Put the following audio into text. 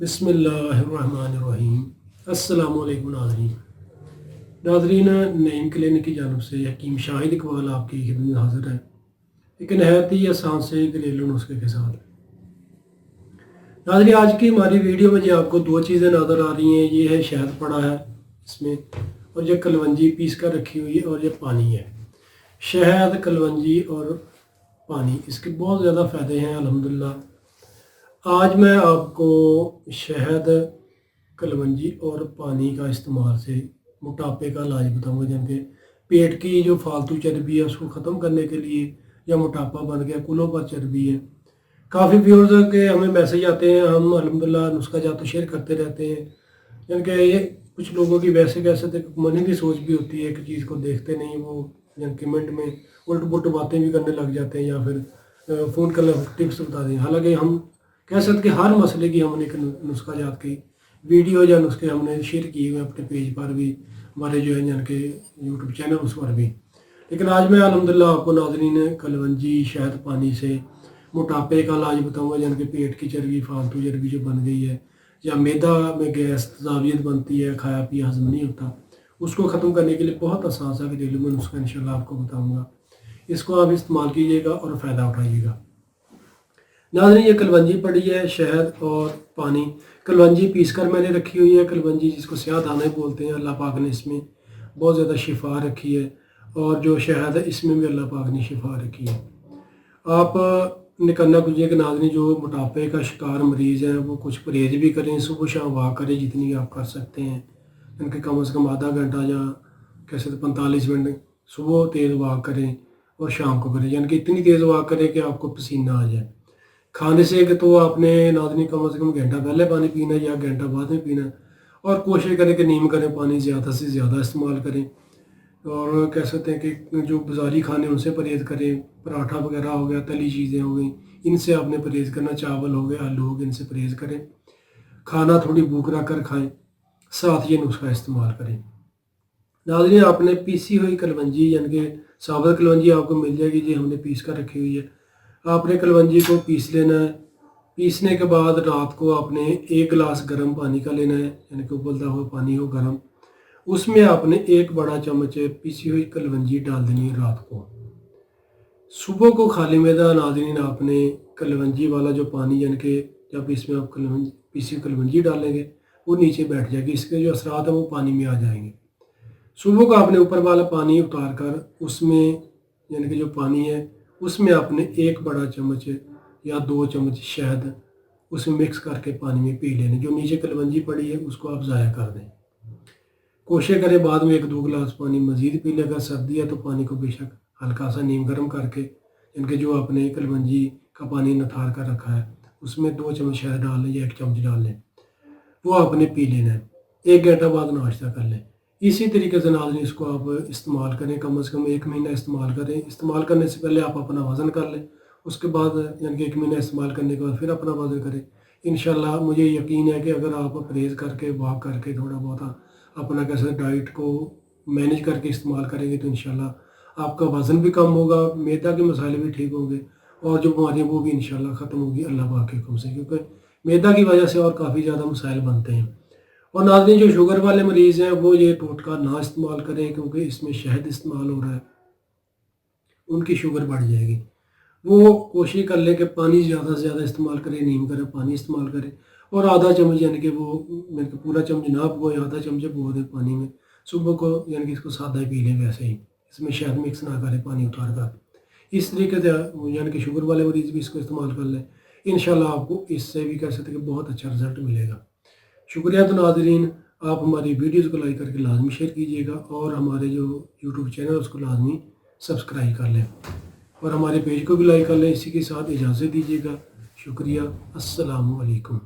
बिस्मिल्लाहिर्रहमानिर्रहीम। अस्सलामु अलैकुम नाज़रीन, नईम क्लिनिक की जानब से हकीम शाहिद इकबाल आपकी खिदमत में हाजिर है एक नहायत ही आसान से घरेलू नुस्खे के साथ। नाज़रीन, आज की हमारी वीडियो में जो आपको दो चीज़ें नज़र आ रही हैं, ये है शहद पड़ा है इसमें, और ये कलवंजी पीस कर रखी हुई है, और ये पानी है। शहद, कलवंजी और पानी, इसके बहुत ज़्यादा फ़ायदे हैं अल्हम्दुलिल्लाह। आज मैं आपको शहद, कलवंजी और पानी का इस्तेमाल से मोटापे का इलाज बताऊंगा। जैसे पेट की जो फालतू चर्बी है उसको ख़त्म करने के लिए, या मोटापा बन गया, कुलों पर चर्बी है। काफ़ी व्यूअर्स के हमें मैसेज आते हैं, हम अल्हम्दुलिल्लाह नुस्खा जात तो शेयर करते रहते हैं। यानी ये कुछ लोगों की वैसे कैसे तो मनी की सोच भी होती है, एक चीज़ को देखते नहीं, वो कमेंट में उल्ट पुल्ट बातें भी करने लग जाते हैं, या फिर फ़ोन कर टिप्स बता दें। हालांकि हम कह सकते कि हर मसले की हमने एक नुस्खा जात की वीडियो या नुस्खे हमने शेयर किए हुए अपने पेज पर भी, हमारे जो है यानी कि यूट्यूब चैनल उस पर भी। लेकिन आज मैं अल्हम्दुलिल्लाह आपको नाज़रीन कलवंजी शहद पानी से मोटापे का इलाज बताऊंगा। यानी कि पेट की चर्बी, फालतू चर्बी जो बन गई है, या मैदा में गैस तजावियत बनती है, खाया पिया हजम नहीं होता, उसको ख़त्म करने के लिए बहुत आसान सा घरेलू में नुस्खा इंशाल्लाह आपको बताऊँगा। इसको आप इस्तेमाल कीजिएगा और फ़ायदा उठाइएगा। नाज़रीन, ये कलवंजी पड़ी है, शहद और पानी। कलवंजी पीस कर मैंने रखी हुई है। कलवंजी जिसको स्याह दाने बोलते हैं, अल्लाह पाक ने इसमें बहुत ज़्यादा शिफा रखी है, और जो शहद है इसमें भी अल्लाह पाक ने शिफा रखी है। आप ने करना कुछ है कि नाज़रीन, जो मोटापे का शिकार मरीज़ हैं वो कुछ परहेज भी करें, सुबह शाम वाक करें जितनी आप कर सकते हैं। उनके कम से कम आधा घंटा या कैसे तो 45 मिनट सुबह तेज़ वाक करें, और शाम को करें। यानी कि इतनी तेज़ वाक करें कि आपको पसीना आ जाए। खाने से कि तो आपने नाज़रीन कम से कम घंटा पहले पानी पीना है या घंटा बाद में पीना है, और कोशिश करें कि नीम करें, पानी ज़्यादा से ज़्यादा इस्तेमाल करें। और कह सकते हैं कि जो बाज़ारी खाने उनसे परहेज़ करें, पराठा वगैरह हो गया, तली चीज़ें हो गई, इनसे आपने परहेज़ करना। चावल हो गए, आलू हो गए, इनसे परहेज़ करें। खाना थोड़ी भूख रख कर खाएँ, साथ ये नुस्खा इस्तेमाल करें। नाज़रीन, आपने पीसी हुई कलवंजी यानी कि साबुत कलवंजी आपको मिल जाएगी, जी हमने पीस कर रखी हुई है। आपने कलवंजी को पीस लेना है। पीसने के बाद रात को आपने 1 गिलास गर्म पानी का लेना है, यानी कि उबलता हुआ पानी हो गर्म। उसमें आपने 1 बड़ा चम्मच पीसी हुई कलवंजी डाल देनी है रात को। सुबह को खाली मैदा नाज़रीन आपने कलवंजी वाला जो पानी, यानी कि जब इसमें आप पीसी हुई कलवंजी डालेंगे वो नीचे बैठ जाएगी, इसके जो असरात है वो पानी में आ जाएंगे। सुबह को आपने ऊपर वाला पानी उतार कर उसमें, यानी कि जो पानी है उसमें आपने 1 बड़ा चम्मच या 2 चम्मच शहद उसमें मिक्स करके पानी में पी लेने। जो नीचे कलवंजी पड़ी है उसको आप ज़ाया कर दें। कोशिश करें बाद में 1-2 गिलास पानी मज़ीद पी लें। अगर सर्दी है तो पानी को बेशक हल्का सा नीम गर्म करके, इनके जो आपने कलवंजी का पानी नथार कर रखा है उसमें 2 चम्मच शहद डाल लें या 1 चम्मच डाल लें, वो आपने पी लेना है। 1 घंटा बाद नाश्ता कर लें। इसी तरीके से नाज़रीन इसको आप इस्तेमाल करें, कम से कम 1 महीना इस्तेमाल करें। इस्तेमाल करने से पहले आप अपना वज़न कर लें, उसके बाद यानी कि 1 महीना इस्तेमाल करने के बाद फिर अपना वज़न करें। इंशाल्लाह मुझे यकीन है कि अगर आप परहेज़ करके, वॉक करके, थोड़ा बहुत अपना कैसे डाइट को मैनेज करके इस्तेमाल करेंगे तो इंशाल्लाह आपका वज़न भी कम होगा, मैदा के मसाले भी ठीक होंगे, और जो बीमारियाँ वो भी इंशाल्लाह ख़त्म होगी अल्लाह पाक के हुक्म से, क्योंकि मैदा की वजह से और काफ़ी ज़्यादा मसाइल बनते हैं। और नाज़रीन, जो शुगर वाले मरीज़ हैं वो ये टोटका ना इस्तेमाल करें, क्योंकि इसमें शहद इस्तेमाल हो रहा है, उनकी शुगर बढ़ जाएगी। वो कोशिश कर लें कि पानी ज़्यादा से ज़्यादा इस्तेमाल करें, नीम करें, पानी इस्तेमाल करें, और आधा चम्मच यानी कि वो यानी कि पूरा चम्मच ना भिगोएं, आधा चम्मच भिगो दें पानी में। सुबह को यानी कि इसको सादा ही पी लें, वैसे ही इसमें शहद मिक्स ना करें पानी उतार कर। इस तरीके से यानी कि शुगर वाले मरीज़ भी इसको इस्तेमाल कर लें, इंशाल्लाह आपको इससे भी कह सकते हैं कि बहुत अच्छा रिज़ल्ट मिलेगा। शुक्रिया। तो नाज़रीन, आप हमारी वीडियोज़ को लाइक करके लाजमी शेयर कीजिएगा, और हमारे जो यूट्यूब चैनल है उसको लाजमी सब्सक्राइब कर लें, और हमारे पेज को भी लाइक कर लें। इसी के साथ इजाज़त दीजिएगा। शुक्रिया। अस्सलामु अलैकुम।